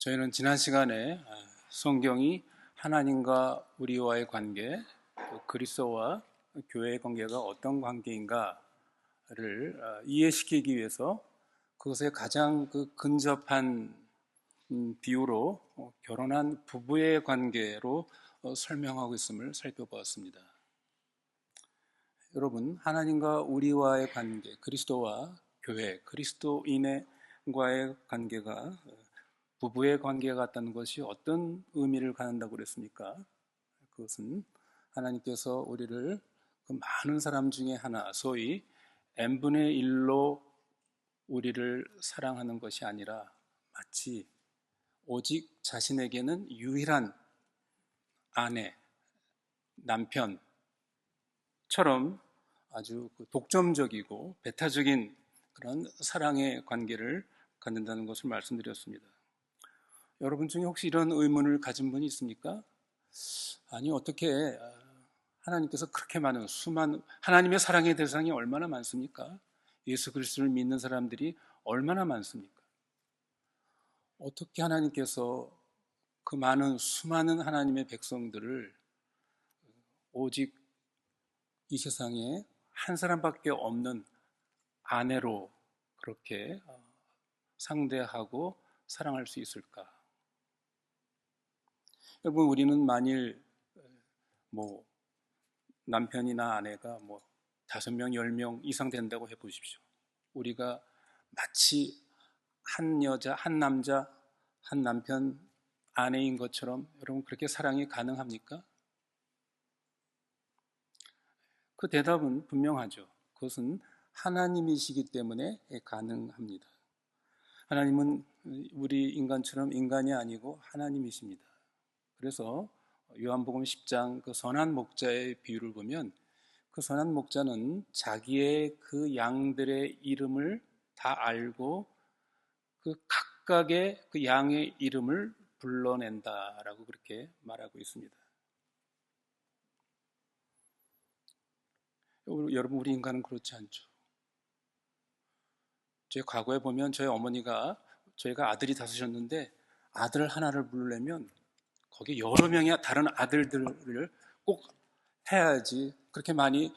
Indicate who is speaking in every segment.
Speaker 1: 저희는 지난 시간에 성경이 하나님과 우리와의 관계, 또 그리스도와 교회의 관계가 어떤 관계인가를 이해시키기 위해서 그것에 가장 근접한 비유로 결혼한 부부의 관계로 설명하고 있음을 살펴보았습니다. 여러분, 하나님과 우리와의 관계, 그리스도와 교회, 그리스도인과의 관계가 부부의 관계가 같다는 것이 어떤 의미를 갖는다고 그랬습니까? 그것은 하나님께서 우리를 그 많은 사람 중에 하나, 소위 n분의 1로 우리를 사랑하는 것이 아니라 마치 오직 자신에게는 유일한 아내, 남편처럼 아주 독점적이고 배타적인 그런 사랑의 관계를 갖는다는 것을 말씀드렸습니다. 여러분 중에 혹시 이런 의문을 가진 분이 있습니까? 아니, 어떻게 하나님께서 그렇게 많은 수많은 하나님의 사랑의 대상이 얼마나 많습니까? 예수 그리스도를 믿는 사람들이 얼마나 많습니까? 어떻게 하나님께서 그 많은 수많은 하나님의 백성들을 오직 이 세상에 한 사람밖에 없는 아내로 그렇게 상대하고 사랑할 수 있을까? 여러분, 우리는 만일 남편이나 아내가 5명, 10명 이상 된다고 해보십시오. 우리가 마치 한 여자, 한 남자, 한 남편, 아내인 것처럼 여러분 그렇게 사랑이 가능합니까? 그 대답은 분명하죠. 그것은 하나님이시기 때문에 가능합니다. 하나님은 우리 인간처럼 인간이 아니고 하나님이십니다. 그래서 요한복음 10장 그 선한 목자의 비유를 보면 그 선한 목자는 자기의 그 양들의 이름을 다 알고 그 각각의 그 양의 이름을 불러낸다라고 그렇게 말하고 있습니다. 여러분, 우리 인간은 그렇지 않죠. 제 과거에 보면 저희 어머니가 저희가 아들이 5이었는데 아들 하나를 부르려면 거기 여러 명의 다른 아들들을 꼭 해야지 그렇게 많이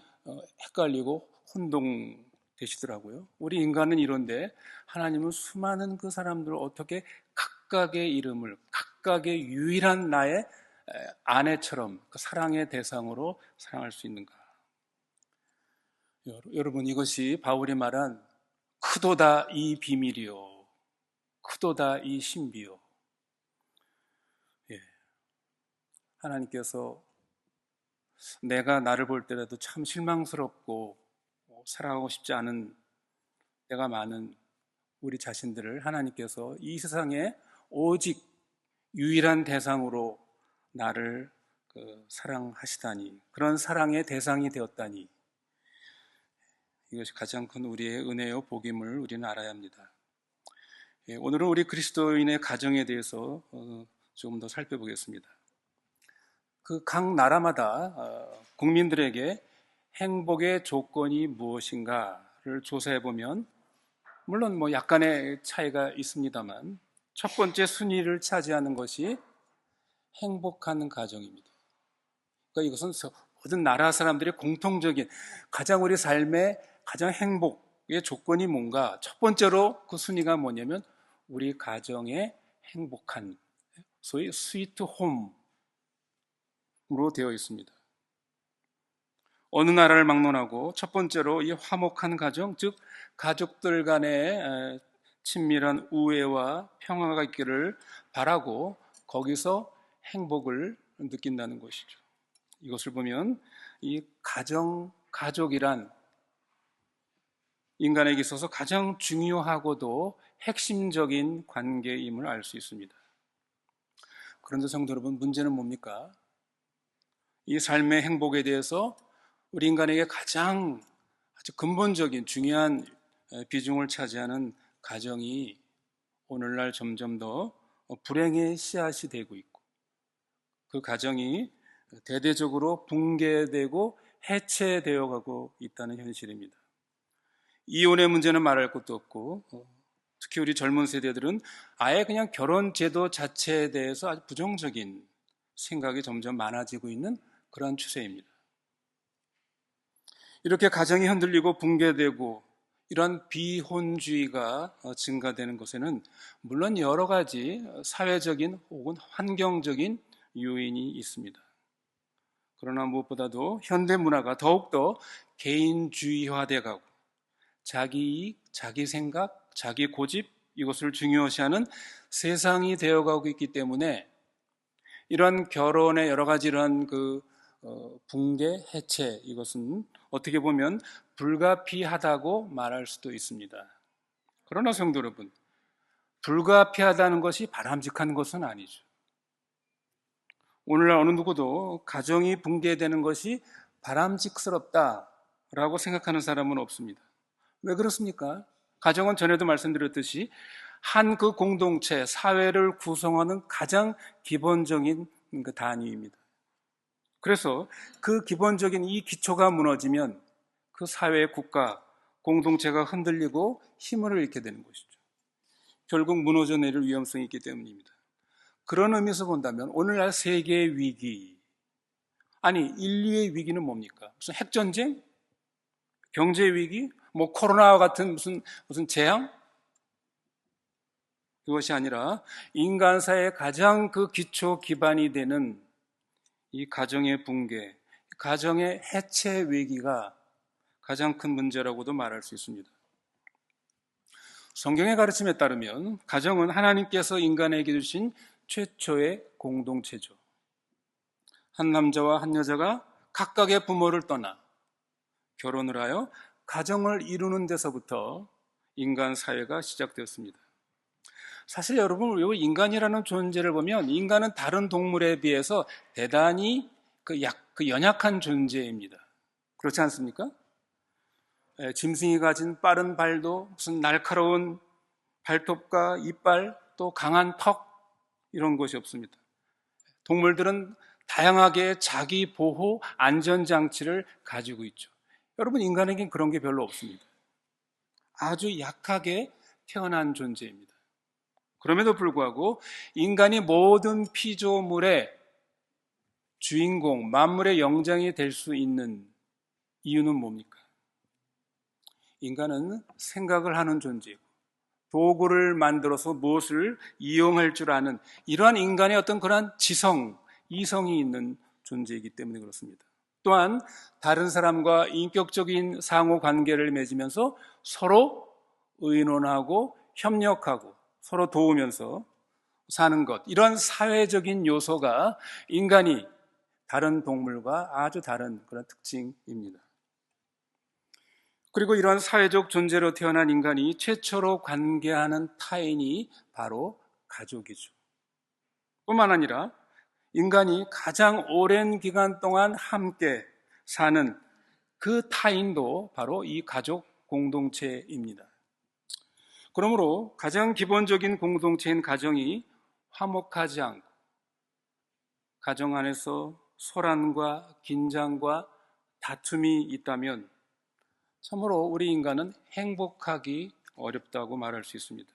Speaker 1: 헷갈리고 혼동되시더라고요. 우리 인간은 이런데 하나님은 수많은 그 사람들을 어떻게 각각의 이름을 각각의 유일한 나의 아내처럼 그 사랑의 대상으로 사랑할 수 있는가? 여러분, 이것이 바울이 말한 크도다 이 비밀이요, 크도다 이 신비요. 하나님께서 내가 나를 볼 때라도 참 실망스럽고 사랑하고 싶지 않은 때가 많은 우리 자신들을 하나님께서 이 세상에 오직 유일한 대상으로 나를 사랑하시다니, 그런 사랑의 대상이 되었다니, 이것이 가장 큰 우리의 은혜요 복임을 우리는 알아야 합니다. 오늘은 우리 그리스도인의 가정에 대해서 조금 더 살펴보겠습니다. 그 각 나라마다 국민들에게 행복의 조건이 무엇인가를 조사해 보면 물론 약간의 차이가 있습니다만 첫 번째 순위를 차지하는 것이 행복한 가정입니다. 그러니까 이것은 모든 나라 사람들의 공통적인 가장 우리 삶의 가장 행복의 조건이 뭔가, 첫 번째로 그 순위가 뭐냐면 우리 가정의 행복한, 소위 스위트 홈으로 되어 있습니다. 어느 나라를 막론하고 첫 번째로 이 화목한 가정, 즉 가족들 간의 친밀한 우애와 평화가 있기를 바라고 거기서 행복을 느낀다는 것이죠. 이것을 보면 이 가족이란 인간에게 있어서 가장 중요하고도 핵심적인 관계임을 알 수 있습니다. 그런데 성도 여러분, 문제는 뭡니까? 이 삶의 행복에 대해서 우리 인간에게 가장 아주 근본적인 중요한 비중을 차지하는 가정이 오늘날 점점 더 불행의 씨앗이 되고 있고, 그 가정이 대대적으로 붕괴되고 해체되어 가고 있다는 현실입니다. 이혼의 문제는 말할 것도 없고 특히 우리 젊은 세대들은 아예 그냥 결혼 제도 자체에 대해서 아주 부정적인 생각이 점점 많아지고 있는 그러한 추세입니다. 이렇게 가정이 흔들리고 붕괴되고 이런 비혼주의가 증가되는 것에는 물론 여러 가지 사회적인 혹은 환경적인 요인이 있습니다. 그러나 무엇보다도 현대 문화가 더욱더 개인주의화돼 가고 자기 이익, 자기 생각, 자기 고집 이것을 중요시하는 세상이 되어가고 있기 때문에 이런 결혼의 여러 가지 이런 붕괴, 해체 이것은 어떻게 보면 불가피하다고 말할 수도 있습니다. 그러나 성도 여러분, 불가피하다는 것이 바람직한 것은 아니죠. 오늘날 어느 누구도 가정이 붕괴되는 것이 바람직스럽다라고 생각하는 사람은 없습니다. 왜 그렇습니까? 가정은 전에도 말씀드렸듯이 한 그 공동체, 사회를 구성하는 가장 기본적인 그 단위입니다. 그래서 그 기본적인 이 기초가 무너지면 그 사회, 국가, 공동체가 흔들리고 힘을 잃게 되는 것이죠. 결국 무너져 내릴 위험성이 있기 때문입니다. 그런 의미에서 본다면 오늘날 세계의 위기, 아니 인류의 위기는 뭡니까? 무슨 핵전쟁? 경제 위기? 뭐 코로나와 같은 무슨 재앙? 그것이 아니라 인간사의 가장 그 기초 기반이 되는 이 가정의 붕괴, 가정의 해체 위기가 가장 큰 문제라고도 말할 수 있습니다. 성경의 가르침에 따르면 가정은 하나님께서 인간에게 주신 최초의 공동체죠. 한 남자와 한 여자가 각각의 부모를 떠나 결혼을 하여 가정을 이루는 데서부터 인간 사회가 시작되었습니다. 사실 여러분, 인간이라는 존재를 보면 인간은 다른 동물에 비해서 대단히 연약한 존재입니다. 그렇지 않습니까? 짐승이 가진 빠른 발도 무슨 날카로운 발톱과 이빨 또 강한 턱 이런 것이 없습니다. 동물들은 다양하게 자기 보호 안전장치를 가지고 있죠. 여러분, 인간에겐 그런 게 별로 없습니다. 아주 약하게 태어난 존재입니다. 그럼에도 불구하고 인간이 모든 피조물의 주인공, 만물의 영장이 될 수 있는 이유는 뭡니까? 인간은 생각을 하는 존재이고 도구를 만들어서 무엇을 이용할 줄 아는 이러한 인간의 어떤 그런 지성, 이성이 있는 존재이기 때문에 그렇습니다. 또한 다른 사람과 인격적인 상호 관계를 맺으면서 서로 의논하고 협력하고 서로 도우면서 사는 것, 이런 사회적인 요소가 인간이 다른 동물과 아주 다른 그런 특징입니다. 그리고 이러한 사회적 존재로 태어난 인간이 최초로 관계하는 타인이 바로 가족이죠. 뿐만 아니라 인간이 가장 오랜 기간 동안 함께 사는 그 타인도 바로 이 가족 공동체입니다. 그러므로 가장 기본적인 공동체인 가정이 화목하지 않고 가정 안에서 소란과 긴장과 다툼이 있다면 참으로 우리 인간은 행복하기 어렵다고 말할 수 있습니다.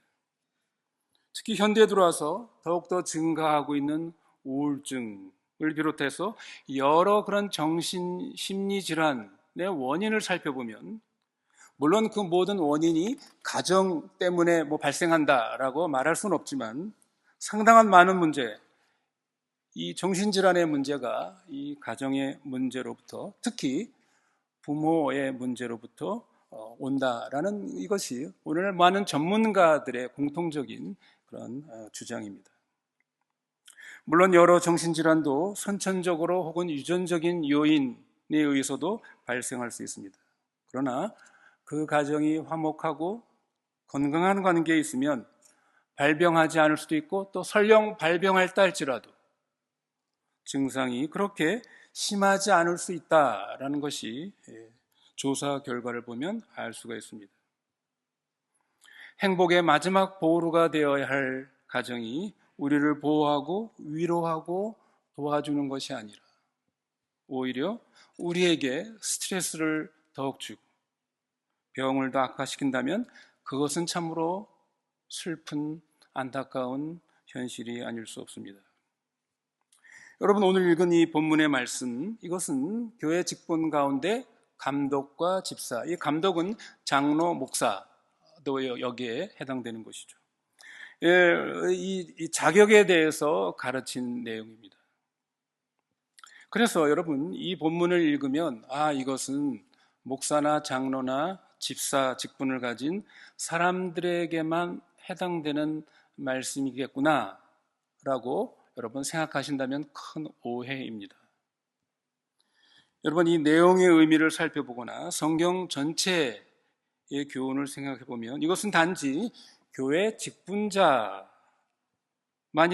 Speaker 1: 특히 현대에 들어와서 더욱더 증가하고 있는 우울증을 비롯해서 여러 그런 정신 심리 질환의 원인을 살펴보면 물론 그 모든 원인이 가정 때문에 발생한다라고 말할 수는 없지만 상당한 많은 문제, 이 정신질환의 문제가 이 가정의 문제로부터 특히 부모의 문제로부터 온다라는 이것이 오늘 많은 전문가들의 공통적인 그런 주장입니다. 물론 여러 정신질환도 선천적으로 혹은 유전적인 요인에 의해서도 발생할 수 있습니다. 그러나 그 가정이 화목하고 건강한 관계에 있으면 발병하지 않을 수도 있고 또 설령 발병했다 할지라도 증상이 그렇게 심하지 않을 수 있다라는 것이 조사 결과를 보면 알 수가 있습니다. 행복의 마지막 보루가 되어야 할 가정이 우리를 보호하고 위로하고 도와주는 것이 아니라 오히려 우리에게 스트레스를 더욱 주고 병을 더 악화시킨다면 그것은 참으로 슬픈 안타까운 현실이 아닐 수 없습니다. 여러분, 오늘 읽은 이 본문의 말씀, 이것은 교회 직분 가운데 감독과 집사, 이 감독은 장로, 목사도 여기에 해당되는 것이죠. 이 자격에 대해서 가르친 내용입니다. 그래서 여러분, 이 본문을 읽으면 이것은 목사나 장로나 집사 직분을 가진 사람들에게만 해당되는 말씀이겠구나 라고 여러분 생각하신다면 큰 오해입니다. 여러분, 이 내용의 의미를 살펴보거나 성경 전체의 교훈을 생각해 보면 이것은 단지 교회 직분자만이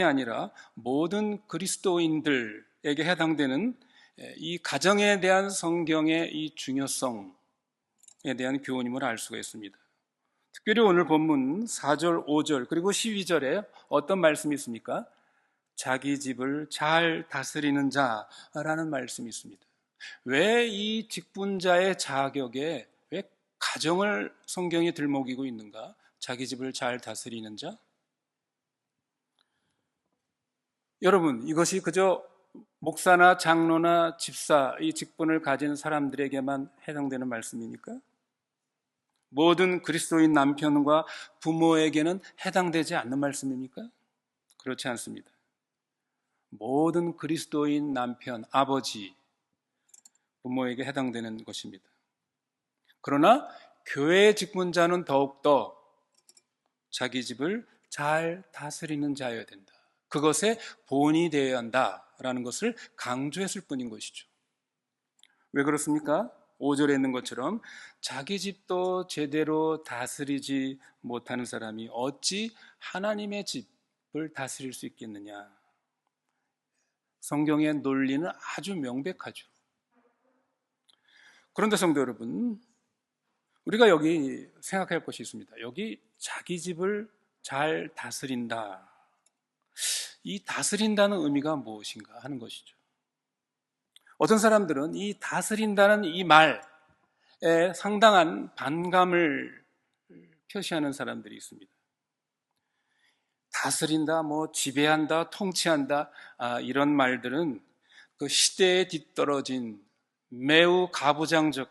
Speaker 1: 아니라 모든 그리스도인들에게 해당되는 이 가정에 대한 성경의 이 중요성에 대한 교훈임을 알 수가 있습니다. 특별히 오늘 본문 4절, 5절 그리고 12절에 어떤 말씀이 있습니까? 자기 집을 잘 다스리는 자라는 말씀이 있습니다. 왜 이 직분자의 자격에 왜 가정을 성경이 들먹이고 있는가? 자기 집을 잘 다스리는 자? 여러분, 이것이 그저 목사나 장로나 집사 이 직분을 가진 사람들에게만 해당되는 말씀입니까? 모든 그리스도인 남편과 부모에게는 해당되지 않는 말씀입니까? 그렇지 않습니다. 모든 그리스도인 남편, 아버지, 부모에게 해당되는 것입니다. 그러나 교회의 직분자는 더욱더 자기 집을 잘 다스리는 자여야 된다. 그것에 본이 되어야 한다라는 것을 강조했을 뿐인 것이죠. 왜 그렇습니까? 5절에 있는 것처럼 자기 집도 제대로 다스리지 못하는 사람이 어찌 하나님의 집을 다스릴 수 있겠느냐. 성경의 논리는 아주 명백하죠. 그런데 성도 여러분, 우리가 여기 생각할 것이 있습니다. 여기 자기 집을 잘 다스린다. 이 다스린다는 의미가 무엇인가 하는 것이죠. 어떤 사람들은 이 다스린다는 이 말에 상당한 반감을 표시하는 사람들이 있습니다. 다스린다, 지배한다, 통치한다, 이런 말들은 그 시대에 뒤떨어진 매우 가부장적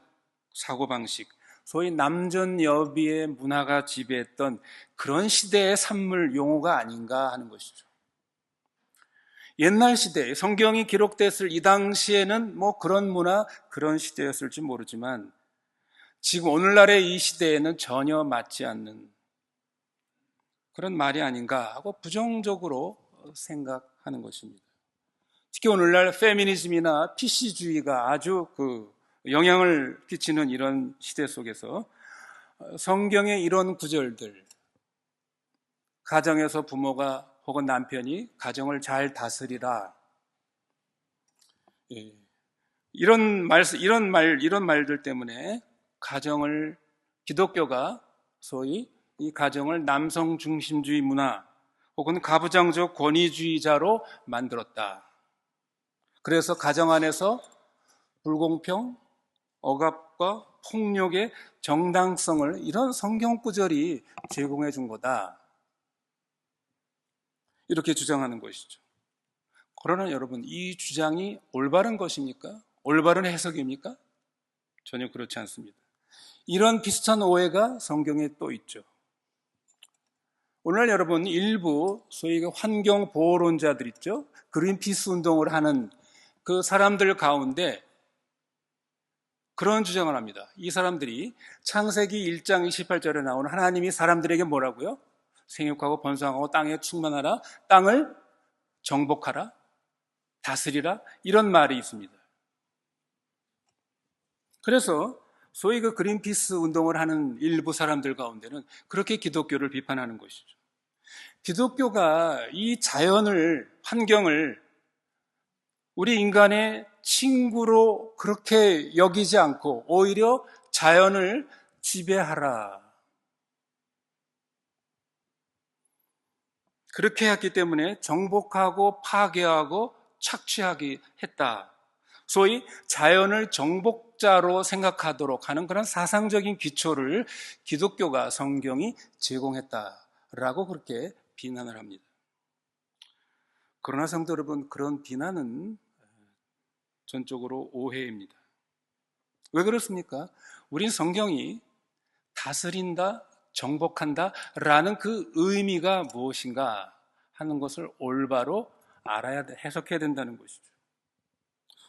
Speaker 1: 사고방식, 소위 남전여비의 문화가 지배했던 그런 시대의 산물 용어가 아닌가 하는 것이죠. 옛날 시대에 성경이 기록됐을 이 당시에는 그런 문화, 그런 시대였을지 모르지만 지금 오늘날의 이 시대에는 전혀 맞지 않는 그런 말이 아닌가 하고 부정적으로 생각하는 것입니다. 특히 오늘날 페미니즘이나 PC주의가 아주 영향을 끼치는 이런 시대 속에서 성경의 이런 구절들, 가정에서 부모가 혹은 남편이 가정을 잘 다스리라, 이런 말들 때문에 가정을 기독교가 소위 이 가정을 남성 중심주의 문화 혹은 가부장적 권위주의자로 만들었다. 그래서 가정 안에서 불공평, 억압과 폭력의 정당성을 이런 성경 구절이 제공해 준 거다. 이렇게 주장하는 것이죠. 그러나 여러분, 이 주장이 올바른 것입니까? 올바른 해석입니까? 전혀 그렇지 않습니다. 이런 비슷한 오해가 성경에 또 있죠. 오늘 여러분, 일부 소위 환경보호론자들 있죠? 그린피스 운동을 하는 그 사람들 가운데 그런 주장을 합니다. 이 사람들이 창세기 1장 28절에 나오는 하나님이 사람들에게 뭐라고요? 생육하고 번성하고 땅에 충만하라, 땅을 정복하라, 다스리라, 이런 말이 있습니다. 그래서 소위 그린피스 운동을 하는 일부 사람들 가운데는 그렇게 기독교를 비판하는 것이죠. 기독교가 이 자연을, 환경을 우리 인간의 친구로 그렇게 여기지 않고 오히려 자연을 지배하라, 그렇게 했기 때문에 정복하고 파괴하고 착취하게 했다. 소위 자연을 정복자로 생각하도록 하는 그런 사상적인 기초를 기독교가, 성경이 제공했다라는 라고 그렇게 비난을 합니다. 그러나 성도 여러분, 그런 비난은 전적으로 오해입니다. 왜 그렇습니까? 우린 성경이 다스린다, 정복한다 라는 그 의미가 무엇인가 하는 것을 올바로 알아야 해석해야 된다는 것이죠.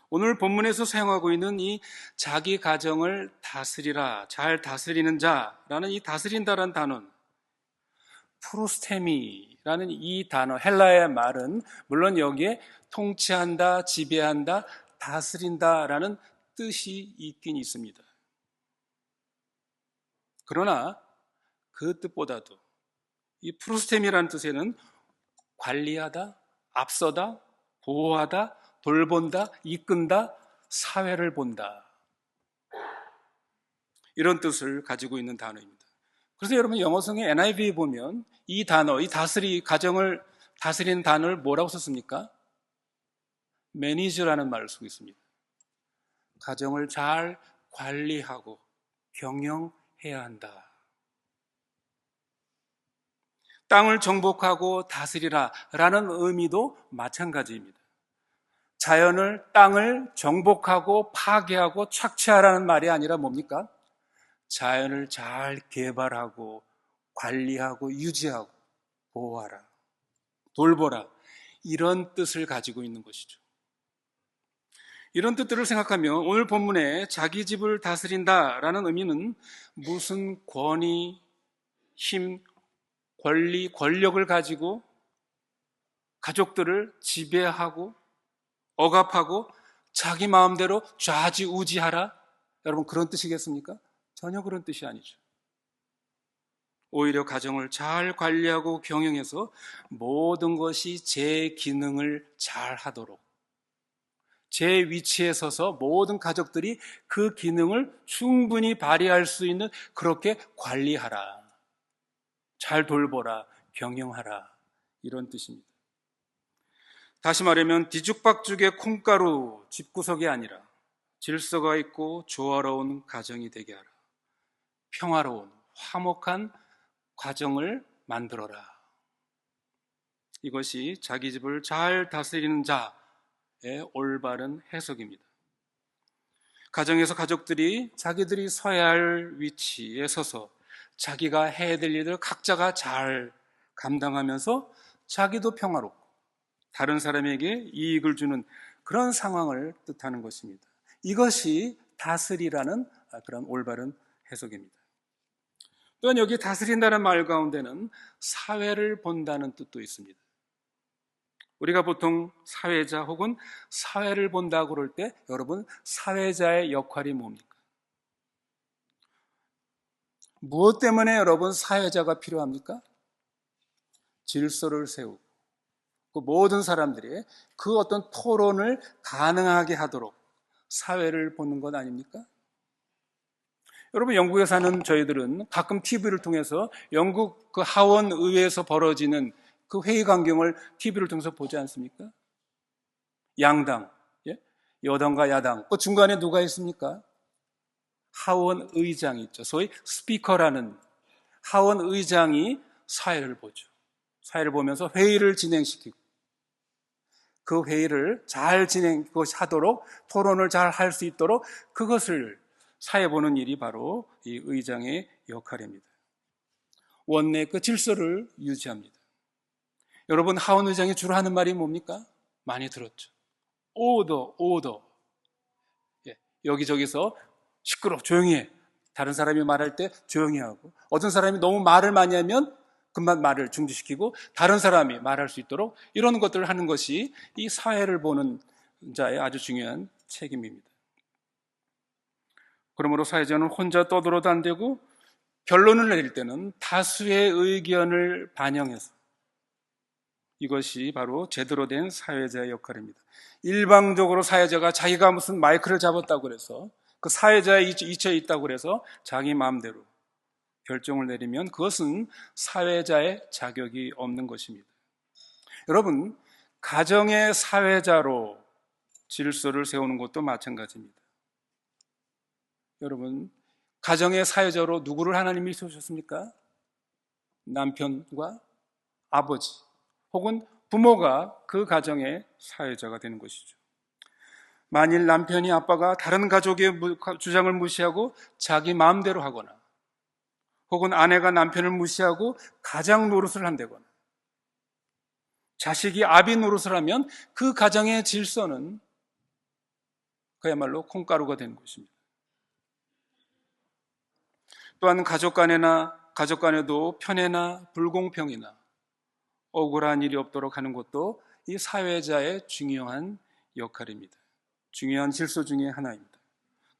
Speaker 1: 오늘 본문에서 사용하고 있는 이 자기 가정을 다스리라, 잘 다스리는 자라는 이 다스린다라는 단어는 프로스테미라는 이 단어, 헬라의 말은 물론 여기에 통치한다, 지배한다, 다스린다라는 뜻이 있긴 있습니다. 그러나 그 뜻보다도 이 프로스템이라는 뜻에는 관리하다, 앞서다, 보호하다, 돌본다, 이끈다, 사회를 본다, 이런 뜻을 가지고 있는 단어입니다. 그래서 여러분 영어성의 NIV에 보면 이 단어, 이 가정을 다스리는 단어를 뭐라고 썼습니까? 매니저라는 말을 쓰고 있습니다. 가정을 잘 관리하고 경영해야 한다. 땅을 정복하고 다스리라 라는 의미도 마찬가지입니다. 자연을, 땅을 정복하고 파괴하고 착취하라는 말이 아니라 뭡니까? 자연을 잘 개발하고 관리하고 유지하고 보호하라, 돌보라, 이런 뜻을 가지고 있는 것이죠. 이런 뜻들을 생각하면 오늘 본문에 자기 집을 다스린다라는 의미는 무슨 권위, 힘, 권리, 권력을 가지고 가족들을 지배하고 억압하고 자기 마음대로 좌지우지하라, 여러분 그런 뜻이겠습니까? 전혀 그런 뜻이 아니죠. 오히려 가정을 잘 관리하고 경영해서 모든 것이 제 기능을 잘 하도록, 제 위치에 서서 모든 가족들이 그 기능을 충분히 발휘할 수 있는 그렇게 관리하라, 잘 돌보라, 경영하라, 이런 뜻입니다. 다시 말하면 뒤죽박죽의 콩가루 집구석이 아니라 질서가 있고 조화로운 가정이 되게 하라, 평화로운 화목한 가정을 만들어라. 이것이 자기 집을 잘 다스리는 자의 올바른 해석입니다. 가정에서 가족들이 자기들이 서야 할 위치에 서서 자기가 해야 될 일을 각자가 잘 감당하면서 자기도 평화롭고 다른 사람에게 이익을 주는 그런 상황을 뜻하는 것입니다. 이것이 다스리라는 그런 올바른 해석입니다. 또한 여기 다스린다는 말 가운데는 사회를 본다는 뜻도 있습니다. 우리가 보통 사회자 혹은 사회를 본다고 그럴 때 여러분, 사회자의 역할이 뭡니까? 무엇 때문에 여러분 사회자가 필요합니까? 질서를 세우고 그 모든 사람들이 그 어떤 토론을 가능하게 하도록 사회를 보는 것 아닙니까? 여러분, 영국에 사는 저희들은 가끔 TV를 통해서 영국 그 하원 의회에서 벌어지는 그 회의 광경을 TV를 통해서 보지 않습니까? 양당, 여당과 야당, 그 중간에 누가 있습니까? 하원 의장이 있죠. 소위 스피커라는 하원 의장이 사회를 보죠. 사회를 보면서 회의를 진행시키고 그 회의를 잘 진행하도록, 토론을 잘 할 수 있도록 그것을 사회 보는 일이 바로 이 의장의 역할입니다. 원내 그 질서를 유지합니다. 여러분, 하원 의장이 주로 하는 말이 뭡니까? 많이 들었죠. 오더. 여기저기서 시끄러, 조용히 해. 다른 사람이 말할 때 조용히 하고, 어떤 사람이 너무 말을 많이 하면 금방 말을 중지시키고 다른 사람이 말할 수 있도록 이런 것들을 하는 것이 이 사회를 보는 자의 아주 중요한 책임입니다. 그러므로 사회자는 혼자 떠들어도 안 되고 결론을 내릴 때는 다수의 의견을 반영해서, 이것이 바로 제대로 된 사회자의 역할입니다. 일방적으로 사회자가 자기가 무슨 마이크를 잡았다고 해서 그 사회자의 이처에 있다고 해서 자기 마음대로 결정을 내리면 그것은 사회자의 자격이 없는 것입니다. 여러분, 가정의 사회자로 질서를 세우는 것도 마찬가지입니다. 여러분, 가정의 사회자로 누구를 하나님이 세우셨습니까? 남편과 아버지 혹은 부모가 그 가정의 사회자가 되는 것이죠. 만일 남편이 아빠가 다른 가족의 주장을 무시하고 자기 마음대로 하거나, 혹은 아내가 남편을 무시하고 가장 노릇을 한다거나, 자식이 아비 노릇을 하면 그 가정의 질서는 그야말로 콩가루가 되는 것입니다. 또한 가족 간에도 편애나 불공평이나 억울한 일이 없도록 하는 것도 이 사회자의 중요한 역할입니다. 중요한 질서 중에 하나입니다.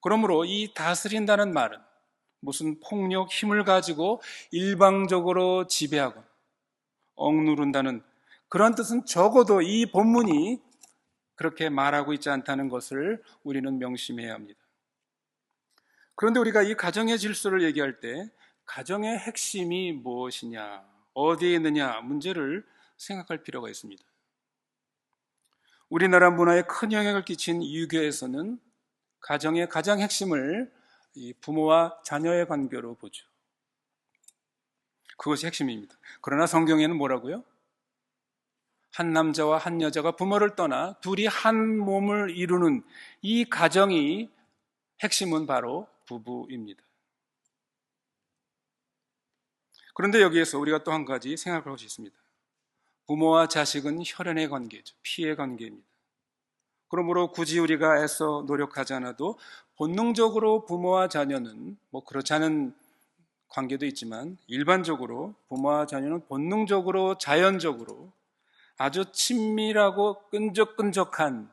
Speaker 1: 그러므로 이 다스린다는 말은 무슨 폭력, 힘을 가지고 일방적으로 지배하거나 억누른다는 그런 뜻은 적어도 이 본문이 그렇게 말하고 있지 않다는 것을 우리는 명심해야 합니다. 그런데 우리가 이 가정의 질서를 얘기할 때 가정의 핵심이 무엇이냐, 어디에 있느냐 문제를 생각할 필요가 있습니다. 우리나라 문화에 큰 영향을 끼친 유교에서는 가정의 가장 핵심을 이 부모와 자녀의 관계로 보죠. 그것이 핵심입니다. 그러나 성경에는 뭐라고요? 한 남자와 한 여자가 부모를 떠나 둘이 한 몸을 이루는 이 가정이 핵심은 바로 부부입니다. 그런데 여기에서 우리가 또 한 가지 생각할 것이 있습니다. 부모와 자식은 혈연의 관계죠. 피의 관계입니다. 그러므로 굳이 우리가 애써 노력하지 않아도 본능적으로 부모와 자녀는 그렇지 않은 관계도 있지만 일반적으로 부모와 자녀는 본능적으로 자연적으로 아주 친밀하고 끈적끈적한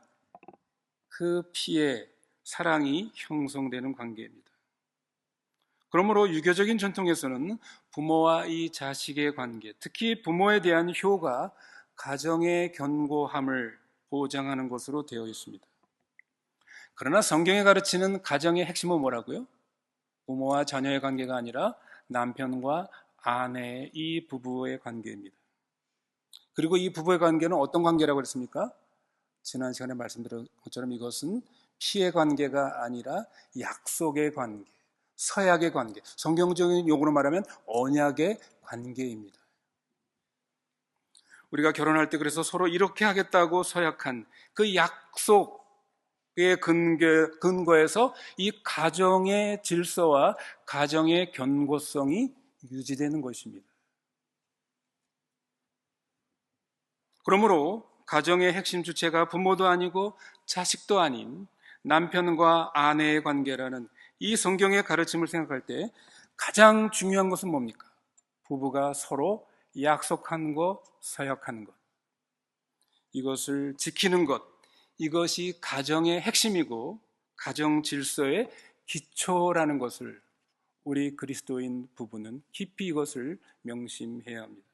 Speaker 1: 그 피의 사랑이 형성되는 관계입니다. 그러므로 유교적인 전통에서는 부모와 이 자식의 관계, 특히 부모에 대한 효가 가정의 견고함을 보장하는 것으로 되어 있습니다. 그러나 성경이 가르치는 가정의 핵심은 뭐라고요? 부모와 자녀의 관계가 아니라 남편과 아내 이 부부의 관계입니다. 그리고 이 부부의 관계는 어떤 관계라고 했습니까? 지난 시간에 말씀드린 것처럼 이것은 피의 관계가 아니라 약속의 관계, 서약의 관계, 성경적인 용어로 말하면 언약의 관계입니다. 우리가 결혼할 때 그래서 서로 이렇게 하겠다고 서약한 그 약속의 근거에서 이 가정의 질서와 가정의 견고성이 유지되는 것입니다. 그러므로 가정의 핵심 주체가 부모도 아니고 자식도 아닌 남편과 아내의 관계라는 이 성경의 가르침을 생각할 때 가장 중요한 것은 뭡니까? 부부가 서로 약속한 것, 서약하는 것, 이것을 지키는 것, 이것이 가정의 핵심이고 가정 질서의 기초라는 것을 우리 그리스도인 부부는 깊이 이것을 명심해야 합니다.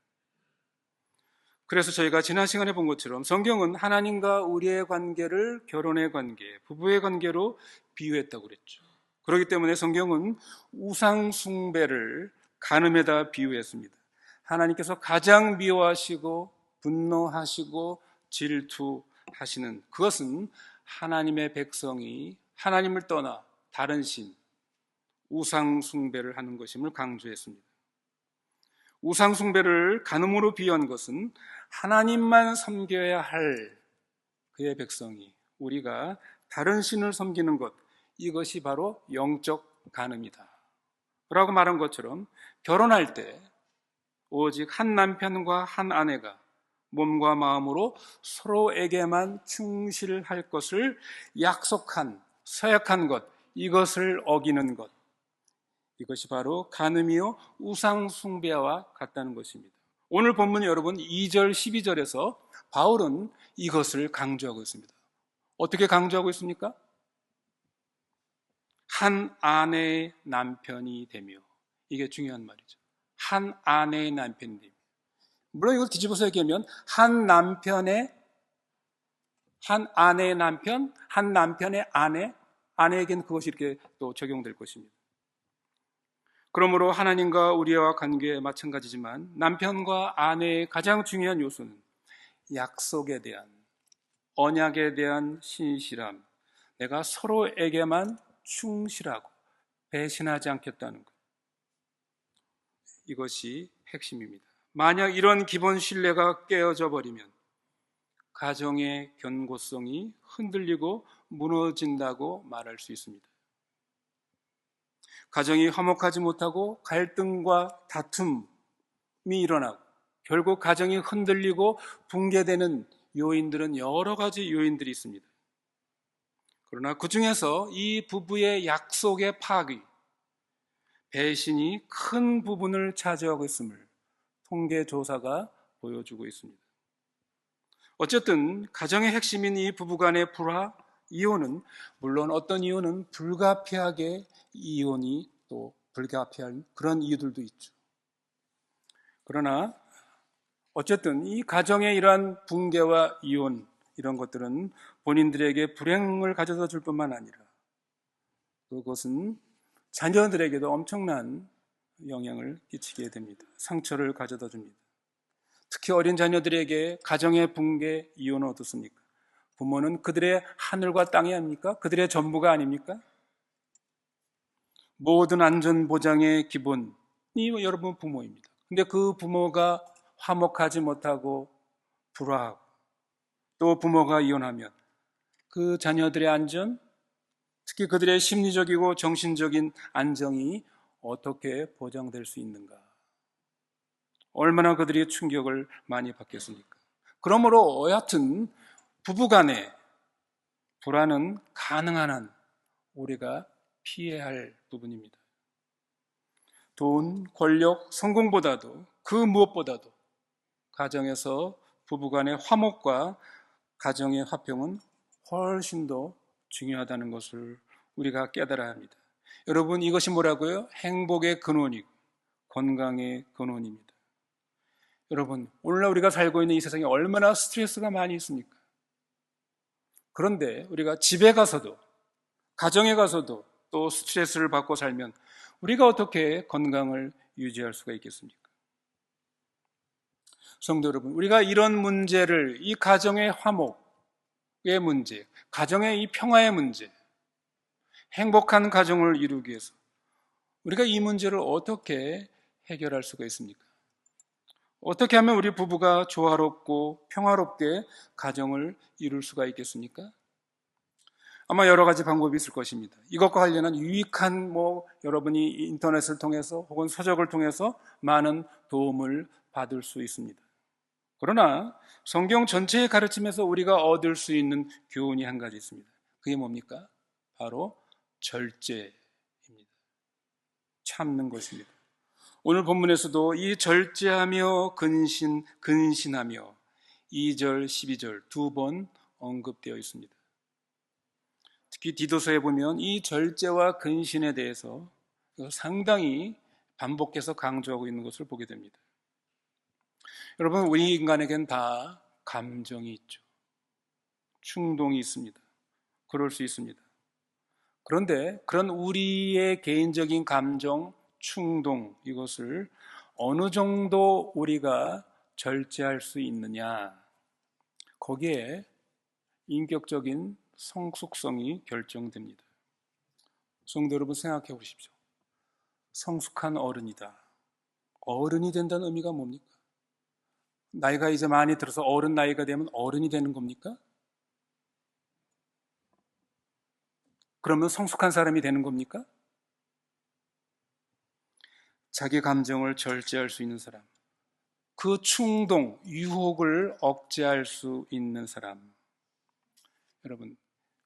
Speaker 1: 그래서 저희가 지난 시간에 본 것처럼 성경은 하나님과 우리의 관계를 결혼의 관계, 부부의 관계로 비유했다고 그랬죠. 그렇기 때문에 성경은 우상 숭배를 간음에다 비유했습니다. 하나님께서 가장 미워하시고 분노하시고 질투하시는 그것은 하나님의 백성이 하나님을 떠나 다른 신, 우상 숭배를 하는 것임을 강조했습니다. 우상 숭배를 간음으로 비유한 것은 하나님만 섬겨야 할 그의 백성이 우리가 다른 신을 섬기는 것, 이것이 바로 영적 간음이다 라고 말한 것처럼 결혼할 때 오직 한 남편과 한 아내가 몸과 마음으로 서로에게만 충실할 것을 약속한, 서약한 것, 이것을 어기는 것, 이것이 바로 간음이요 우상 숭배와 같다는 것입니다. 오늘 본문이 여러분 2절 12절에서 바울은 이것을 강조하고 있습니다. 어떻게 강조하고 있습니까? 한 아내의 남편이 되며, 이게 중요한 말이죠. 한 아내의 남편이 되며, 물론 이걸 뒤집어서 얘기하면 한 아내의 남편, 한 남편의 아내에게는 그것이 이렇게 또 적용될 것입니다. 그러므로 하나님과 우리와 관계에 마찬가지지만 남편과 아내의 가장 중요한 요소는 약속에 대한, 언약에 대한 신실함, 내가 서로에게만 충실하고 배신하지 않겠다는 것, 이것이 핵심입니다. 만약 이런 기본 신뢰가 깨어져 버리면 가정의 견고성이 흔들리고 무너진다고 말할 수 있습니다. 가정이 화목하지 못하고 갈등과 다툼이 일어나고 결국 가정이 흔들리고 붕괴되는 요인들은 여러 가지 요인들이 있습니다. 그러나 그 중에서 이 부부의 약속의 파기, 배신이 큰 부분을 차지하고 있음을 통계 조사가 보여주고 있습니다. 어쨌든 가정의 핵심인 이 부부간의 불화, 이혼은 물론 어떤 이혼은 불가피하게 이혼이 또 불가피한 그런 이유들도 있죠. 그러나 어쨌든 이 가정의 이러한 붕괴와 이혼 이런 것들은 본인들에게 불행을 가져다 줄 뿐만 아니라 그것은 자녀들에게도 엄청난 영향을 끼치게 됩니다. 상처를 가져다 줍니다. 특히 어린 자녀들에게 가정의 붕괴, 이혼은 어떻습니까? 부모는 그들의 하늘과 땅이 아닙니까? 그들의 전부가 아닙니까? 모든 안전보장의 기본이 여러분 부모입니다. 근데 그 부모가 화목하지 못하고 불화하고 또 부모가 이혼하면 그 자녀들의 안전, 특히 그들의 심리적이고 정신적인 안정이 어떻게 보장될 수 있는가? 얼마나 그들이 충격을 많이 받겠습니까? 그러므로 여하튼 부부간의 불화는 가능한 한 우리가 피해야 할 부분입니다. 돈, 권력, 성공보다도 그 무엇보다도 가정에서 부부간의 화목과 가정의 화평은 훨씬 더 중요하다는 것을 우리가 깨달아야 합니다. 여러분, 이것이 뭐라고요? 행복의 근원이고 건강의 근원입니다. 여러분, 오늘날 우리가 살고 있는 이 세상에 얼마나 스트레스가 많이 있습니까? 그런데 우리가 집에 가서도 가정에 가서도 또 스트레스를 받고 살면 우리가 어떻게 건강을 유지할 수가 있겠습니까? 성도 여러분, 우리가 이런 문제를 이 가정의 화목의 문제, 가정의 이 평화의 문제, 행복한 가정을 이루기 위해서 우리가 이 문제를 어떻게 해결할 수가 있습니까? 어떻게 하면 우리 부부가 조화롭고 평화롭게 가정을 이룰 수가 있겠습니까? 아마 여러 가지 방법이 있을 것입니다. 이것과 관련한 유익한 여러분이 인터넷을 통해서 혹은 서적을 통해서 많은 도움을 받을 수 있습니다. 그러나 성경 전체의 가르침에서 우리가 얻을 수 있는 교훈이 한 가지 있습니다. 그게 뭡니까? 바로 절제입니다. 참는 것입니다. 오늘 본문에서도 이 절제하며 근신하며 2절, 12절 두 번 언급되어 있습니다. 특히 디도서에 보면 이 절제와 근신에 대해서 상당히 반복해서 강조하고 있는 것을 보게 됩니다. 여러분, 우리 인간에겐 다 감정이 있죠. 충동이 있습니다. 그럴 수 있습니다. 그런데 그런 우리의 개인적인 감정, 충동 이것을 어느 정도 우리가 절제할 수 있느냐, 거기에 인격적인 성숙성이 결정됩니다. 성도 여러분, 생각해 보십시오. 성숙한 어른이다. 어른이 된다는 의미가 뭡니까? 나이가 이제 많이 들어서 어른 나이가 되면 어른이 되는 겁니까? 그러면 성숙한 사람이 되는 겁니까? 자기 감정을 절제할 수 있는 사람, 그 충동, 유혹을 억제할 수 있는 사람, 여러분,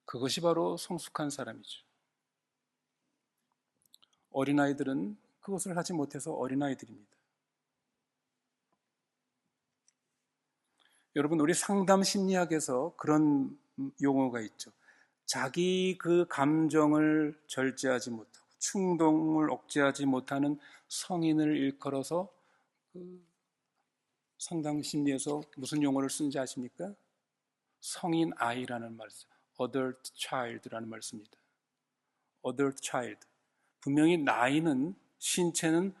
Speaker 1: 그것이 바로 성숙한 사람이죠. 어린아이들은 그것을 하지 못해서 어린아이들입니다. 여러분, 우리 상담 심리학에서 그런 용어가 있죠. 자기 그 감정을 절제하지 못하고 충동을 억제하지 못하는 성인을 일컬어서 그 상담 심리에서 무슨 용어를 쓰는지 아십니까? 성인 아이라는 말씀, adult child라는 말씀입니다. adult child. 분명히 나이는, 신체는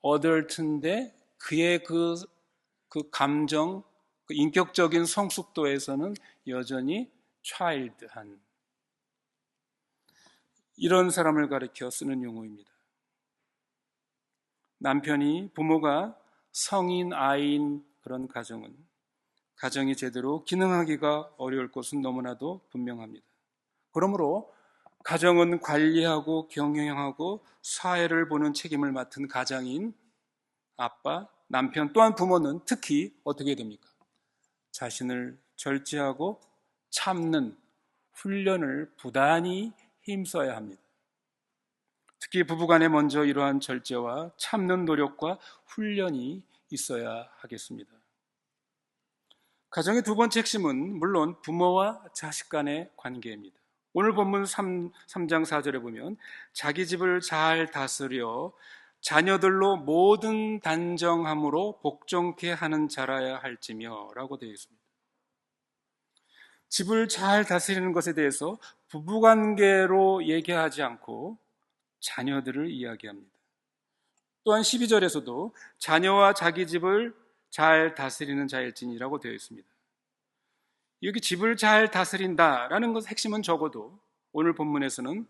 Speaker 1: adult인데 그의 그 감정, 그 인격적인 성숙도에서는 여전히 child한 이런 사람을 가리켜 쓰는 용어입니다. 남편이 부모가 성인 아이인 그런 가정이 제대로 기능하기가 어려울 것은 너무나도 분명합니다. 그러므로 가정은 관리하고 경영하고 사회를 보는 책임을 맡은 가장인 아빠, 남편 또한 부모는 특히 어떻게 됩니까? 자신을 절제하고 참는 훈련을 부단히 힘써야 합니다. 특히 부부간에 먼저 이러한 절제와 참는 노력과 훈련이 있어야 하겠습니다. 가정의 두 번째 핵심은 물론 부모와 자식 간의 관계입니다. 오늘 본문 3장 4절에 보면 자기 집을 잘 다스려 자녀들로 모든 단정함으로 복종케 하는 자라야 할지며 라고 되어 있습니다. 집을 잘 다스리는 것에 대해서 부부관계로 얘기하지 않고 자녀들을 이야기합니다. 또한 12절에서도 자녀와 자기 집을 잘 다스리는 자일지니라고 되어 있습니다. 여기 집을 잘 다스린다라는 것 핵심은 적어도 오늘 본문에서는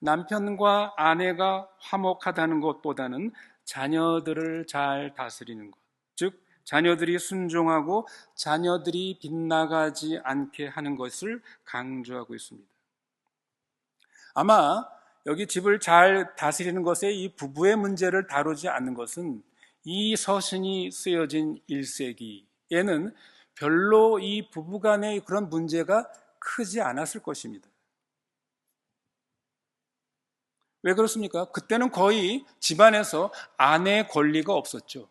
Speaker 1: 남편과 아내가 화목하다는 것보다는 자녀들을 잘 다스리는 것, 즉 자녀들이 순종하고 자녀들이 빗나가지 않게 하는 것을 강조하고 있습니다. 아마 여기 집을 잘 다스리는 것에 이 부부의 문제를 다루지 않는 것은 이 서신이 쓰여진 1세기에는 별로 이 부부간의 그런 문제가 크지 않았을 것입니다. 왜 그렇습니까? 그때는 거의 집안에서 아내의 권리가 없었죠.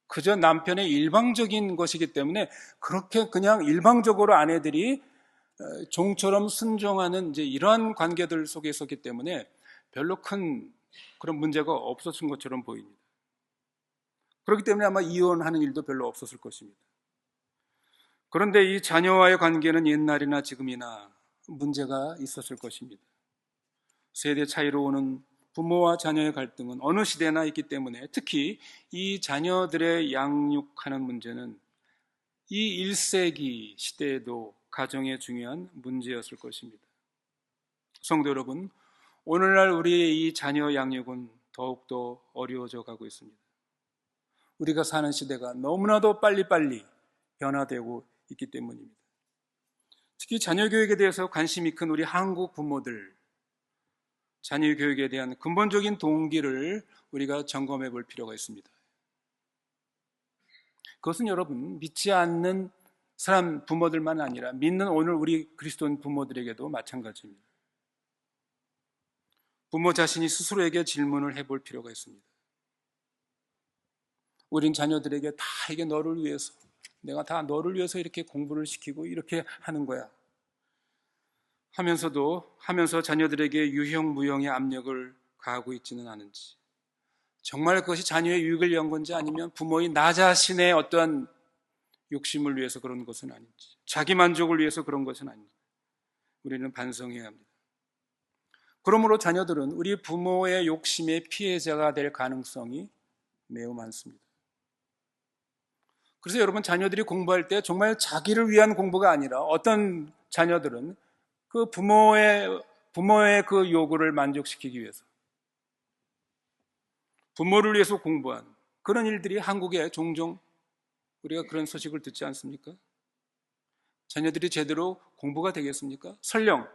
Speaker 1: 그저 남편의 일방적인 것이기 때문에 그렇게 그냥 일방적으로 아내들이 종처럼 순종하는 이제 이러한 관계들 속에 있었기 때문에 별로 큰 그런 문제가 없었을 것처럼 보입니다. 그렇기 때문에 아마 이혼하는 일도 별로 없었을 것입니다. 그런데 이 자녀와의 관계는 옛날이나 지금이나 문제가 있었을 것입니다. 세대 차이로 오는 부모와 자녀의 갈등은 어느 시대나 있기 때문에 특히 이 자녀들의 양육하는 문제는 이 1세기 시대에도 가정의 중요한 문제였을 것입니다. 성도 여러분, 오늘날 우리의 이 자녀 양육은 더욱더 어려워져 가고 있습니다. 우리가 사는 시대가 너무나도 빨리빨리 변화되고 있기 때문입니다. 특히 자녀 교육에 대해서 관심이 큰 우리 한국 부모들, 자녀 교육에 대한 근본적인 동기를 우리가 점검해 볼 필요가 있습니다. 그것은 여러분, 믿지 않는 사람 부모들만 아니라 믿는 오늘 우리 그리스도인 부모들에게도 마찬가지입니다. 부모 자신이 스스로에게 질문을 해볼 필요가 있습니다. 우린 자녀들에게 다 이게 너를 위해서, 내가 다 너를 위해서 이렇게 공부를 시키고 이렇게 하는 거야 하면서 자녀들에게 유형무형의 압력을 가하고 있지는 않은지, 정말 그것이 자녀의 유익을 위한 건지 아니면 부모의 나 자신의 어떠한 욕심을 위해서 그런 것은 아닌지, 자기 만족을 위해서 그런 것은 아닌지 우리는 반성해야 합니다. 그러므로 자녀들은 우리 부모의 욕심의 피해자가 될 가능성이 매우 많습니다. 그래서 여러분, 자녀들이 공부할 때 정말 자기를 위한 공부가 아니라 어떤 자녀들은 그 부모의 그 요구를 만족시키기 위해서 부모를 위해서 공부한 그런 일들이 한국에 종종 우리가 그런 소식을 듣지 않습니까? 자녀들이 제대로 공부가 되겠습니까? 설령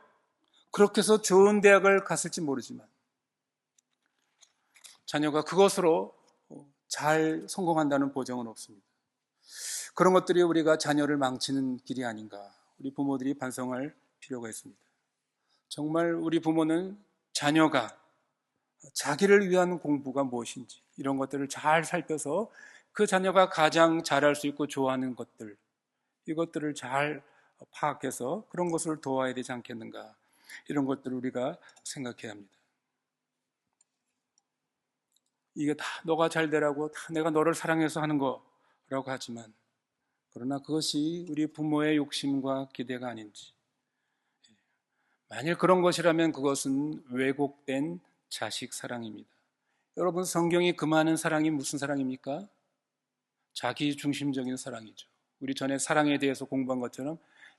Speaker 1: 그렇게 해서 좋은 대학을 갔을지 모르지만 자녀가 그것으로 잘 성공한다는 보장은 없습니다. 그런 것들이 우리가 자녀를 망치는 길이 아닌가, 우리 부모들이 반성할 필요가 있습니다. 정말 우리 부모는 자녀가 자기를 위한 공부가 무엇인지 이런 것들을 잘 살펴서 그 자녀가 가장 잘할 수 있고 좋아하는 것들, 이것들을 잘 파악해서 그런 것을 도와야 되지 않겠는가, 이런 것들을 우리가 생각해야 합니다. 이게 다 너가 잘 되라고, 다 내가 너를 사랑해서 하는 거라고 하지만, 그러나 그것이 우리 부모의 욕심과 기대가 아닌지, 만일 그런 것이라면 그것은 왜곡된 자식 사랑입니다. 여러분, 성경이 금하는 사랑이 무슨 사랑입니까? 자기 중심적인 사랑이죠. 우리 전에 사랑에 대해서 공부한 것처럼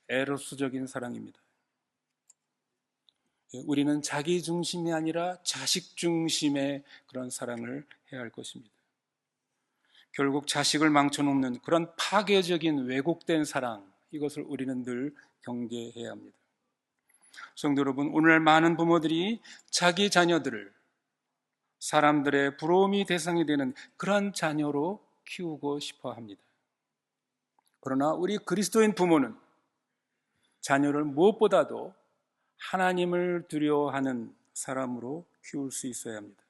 Speaker 1: 에로스적인 사랑입니다. 우리는 자기 중심이 아니라 자식 중심의 그런 사랑을 해야 할 것입니다. 결국 자식을 망쳐놓는 그런 파괴적인 왜곡된 사랑, 이것을 우리는 늘 경계해야 합니다. 성도 여러분, 오늘날 많은 부모들이 자기 자녀들을 사람들의 부러움이 대상이 되는 그런 자녀로 키우고 싶어 합니다. 그러나 우리 그리스도인 부모는 자녀를 무엇보다도 하나님을 두려워하는 사람으로 키울 수 있어야 합니다.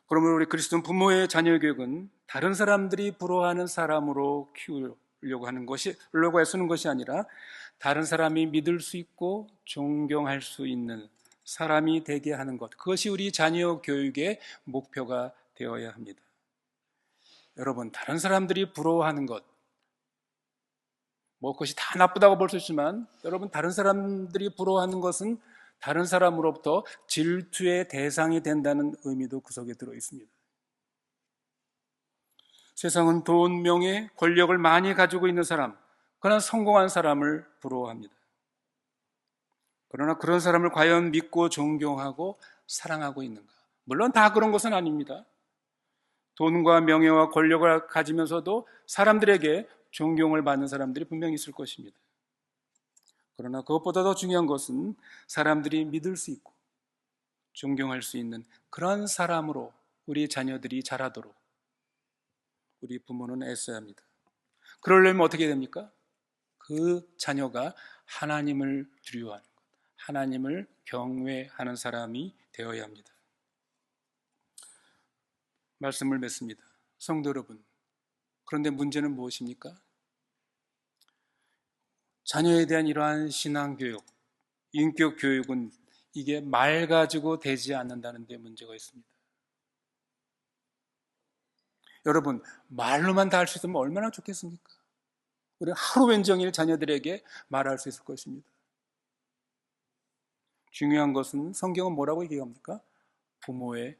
Speaker 1: 그러면 우리 그리스도인 부모의 자녀 교육은 다른 사람들이 부러워하는 사람으로 키우려고 애쓰는 것이 아니라 다른 사람이 믿을 수 있고 존경할 수 있는 사람이 되게 하는 것, 그것이 우리 자녀 교육의 목표가 되어야 합니다. 여러분, 다른 사람들이 부러워하는 것, 그것이 다 나쁘다고 볼 수 있지만, 여러분, 다른 사람들이 부러워하는 것은 다른 사람으로부터 질투의 대상이 된다는 의미도 그 속에 들어 있습니다. 세상은 돈, 명예, 권력을 많이 가지고 있는 사람, 그러나 성공한 사람을 부러워합니다. 그러나 그런 사람을 과연 믿고 존경하고 사랑하고 있는가? 물론 다 그런 것은 아닙니다. 돈과 명예와 권력을 가지면서도 사람들에게 존경을 받는 사람들이 분명히 있을 것입니다. 그러나 그것보다 더 중요한 것은 사람들이 믿을 수 있고 존경할 수 있는 그런 사람으로 우리 자녀들이 자라도록 우리 부모는 애써야 합니다. 그러려면 어떻게 됩니까? 그 자녀가 하나님을 두려워하는 것, 하나님을 경외하는 사람이 되어야 합니다. 말씀을 맺습니다. 성도 여러분, 그런데 문제는 무엇입니까? 자녀에 대한 이러한 신앙교육, 인격교육은 이게 말 가지고 되지 않는다는 데 문제가 있습니다. 여러분, 말로만 다 할 수 있으면 얼마나 좋겠습니까? 우리 하루 왼종일 자녀들에게 말할 수 있을 것입니다. 중요한 것은 성경은 뭐라고 얘기합니까? 부모의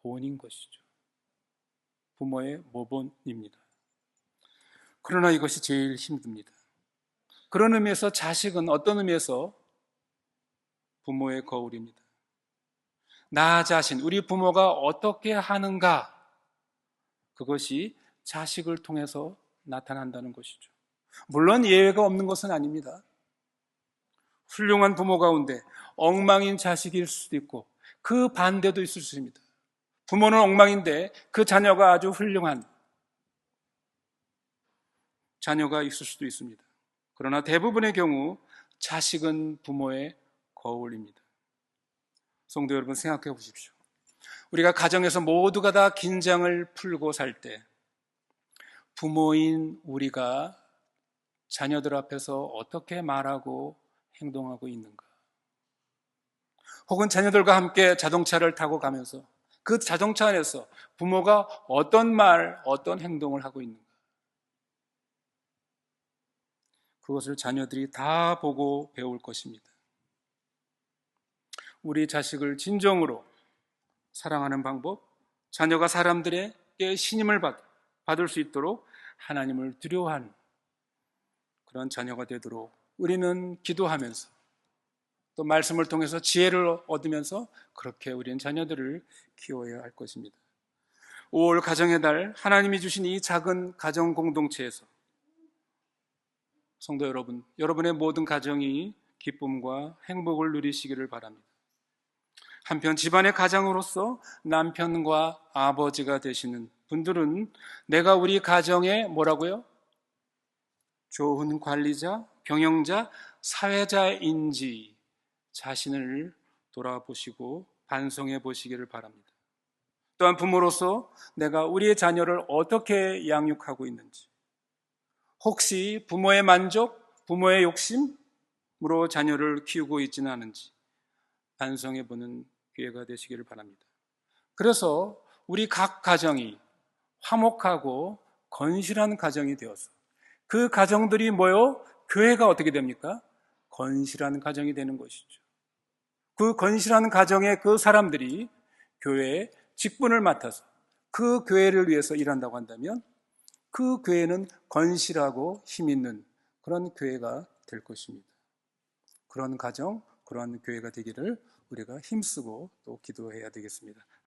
Speaker 1: 본인 것이죠. 부모의 모본입니다. 그러나 이것이 제일 힘듭니다. 그런 의미에서 자식은 어떤 의미에서 부모의 거울입니다. 나 자신, 우리 부모가 어떻게 하는가, 그것이 자식을 통해서 나타난다는 것이죠. 물론 예외가 없는 것은 아닙니다. 훌륭한 부모 가운데 엉망인 자식일 수도 있고 그 반대도 있을 수 있습니다. 부모는 엉망인데 그 자녀가 아주 훌륭한 자녀가 있을 수도 있습니다. 그러나 대부분의 경우 자식은 부모의 거울입니다. 성도 여러분, 생각해 보십시오. 우리가 가정에서 모두가 다 긴장을 풀고 살 때 부모인 우리가 자녀들 앞에서 어떻게 말하고 행동하고 있는가? 혹은 자녀들과 함께 자동차를 타고 가면서 그 자동차 안에서 부모가 어떤 말, 어떤 행동을 하고 있는가? 그것을 자녀들이 다 보고 배울 것입니다. 우리 자식을 진정으로 사랑하는 방법, 자녀가 사람들에게 신임을 받을 수 있도록 하나님을 두려워하는 그런 자녀가 되도록 우리는 기도하면서 또 말씀을 통해서 지혜를 얻으면서 그렇게 우리는 자녀들을 키워야 할 것입니다. 5월 가정의 달, 하나님이 주신 이 작은 가정 공동체에서 성도 여러분, 여러분의 모든 가정이 기쁨과 행복을 누리시기를 바랍니다. 한편 집안의 가장으로서 남편과 아버지가 되시는 분들은 내가 우리 가정의 뭐라고요? 좋은 관리자, 경영자, 사회자인지 자신을 돌아보시고 반성해 보시기를 바랍니다. 또한 부모로서 내가 우리의 자녀를 어떻게 양육하고 있는지, 혹시 부모의 만족, 부모의 욕심으로 자녀를 키우고 있지는 않은지 반성해 보는 기회가 되시기를 바랍니다. 그래서 우리 각 가정이 화목하고 건실한 가정이 되어서 그 가정들이 모여 교회가 어떻게 됩니까? 건실한 가정이 되는 것이죠. 그 건실한 가정의 그 사람들이 교회의 직분을 맡아서 그 교회를 위해서 일한다고 한다면 그 교회는 건실하고 힘있는 그런 교회가 될 것입니다. 그런 가정, 그런 교회가 되기를 우리가 힘쓰고 또 기도해야 되겠습니다.